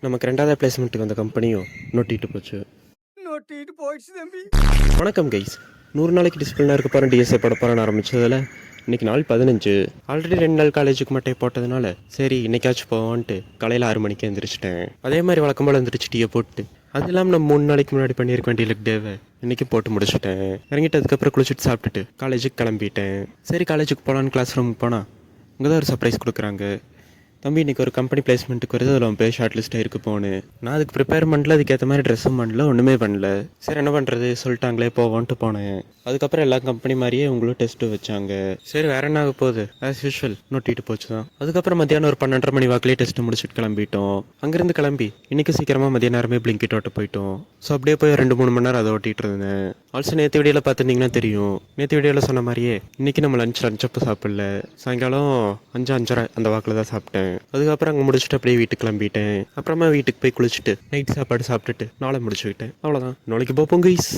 நமக்கு 2வது பிளேஸ்மெண்ட்டுக்கு வந்த கம்பெனியும் நொட்டிட்டு போச்சு. நொட்டிட்டு போயிடுச்சு தம்பி. வணக்கம் கைஸ். 100 நாளைக்கு டிசிப்ளினாக இருக்க போகிறேன், டிஎஸ்ஏ போட போகிறேன்னு ஆரம்பிச்சதில் இன்றைக்கி நாள் 15. ஆல்ரெடி 2 நாள் காலேஜுக்கு மட்டும் போட்டதுனால சரி இன்றைக்காச்சும் போவான்ட்டு காலையில் 6 மணிக்கு எழுந்திரிச்சிட்டேன். அதே மாதிரி வழக்கம் போல் எழுந்திரிச்சு டீயை போட்டு அது இல்லாமல் நம்ம 3 நாளைக்கு முன்னாடி பண்ணியிருக்க வேண்டிய லெக் டேவை இன்றைக்கி போட்டு முடிச்சுட்டேன். இறங்கிட்டு அதுக்கப்புறம் குளிச்சுட்டு சாப்பிட்டுட்டு காலேஜுக்கு கிளம்பிட்டேன். சரி காலேஜுக்கு போகலான்னு கிளாஸ் ரூமுக்கு போனால் இங்கே தான் ஒரு சர்ப்ரைஸ் கொடுக்குறாங்க. தம்பி இன்றைக்கி ஒரு கம்பெனி பிளேஸ்மெண்ட்டுக்கு வருது, அதில் போய் ஷார்ட் லிஸ்ட்டாக இருக்கு போனேன். நான் அதுக்கு ப்ரிப்பேர் பண்ணல, அதுக்கேற்ற மாதிரி ட்ரெஸ்ஸும் பண்ணல, ஒன்றுமே பண்ணல. சரி என்ன பண்ணுறது சொல்லிட்டாங்களே போவோன்ட்டு போனேன். அதுக்கப்புறம் எல்லா கம்பெனி மாதிரியே உங்களும் டெஸ்ட்டு வச்சாங்க. சரி வேறு என்ன ஆக போகுது, ஆஸ் யூஷுவல் நோட்டிட்டு போச்சு தான். அதுக்கப்புறம் மத்தியானம் ஒரு 12:30 மணி வாக்கிலே டெஸ்ட்டு முடிச்சுட்டு கிளம்பிட்டோம். அங்கேருந்து கிளம்பி இன்றைக்கி சீக்கிரமாக மதிய நேரமே பிளிங்கிட் ஓட்ட போயிட்டோம். ஸோ அப்படியே போய் 2-3 மணி நேரம் அதை ஓட்டிகிட்டு இருந்தேன். ஆல்சோ நேற்று வீடியோவில் பார்த்துருந்தீங்கன்னா தெரியும், நேற்று வீடியோவில் சொன்ன மாதிரியே இன்றைக்கி நம்ம லஞ்சப்போ சாப்பிடல, சாயங்காலம் 5-5:30 அந்த வாக்கில் தான் சாப்பிட்டேன். அதுக்கப்புறம் அங்கே முடிச்சுட்டு அப்படியே வீட்டுக்கு கிளம்பிட்டேன். அப்புறமா வீட்டுக்கு போய் குளிச்சுட்டு நைட் சாப்பாடு சாப்பிட்டுட்டு நாளை முடிச்சுக்கிட்டேன். அவ்வளோதான். நாளைக்கு பார்ப்போம் கைஸ்.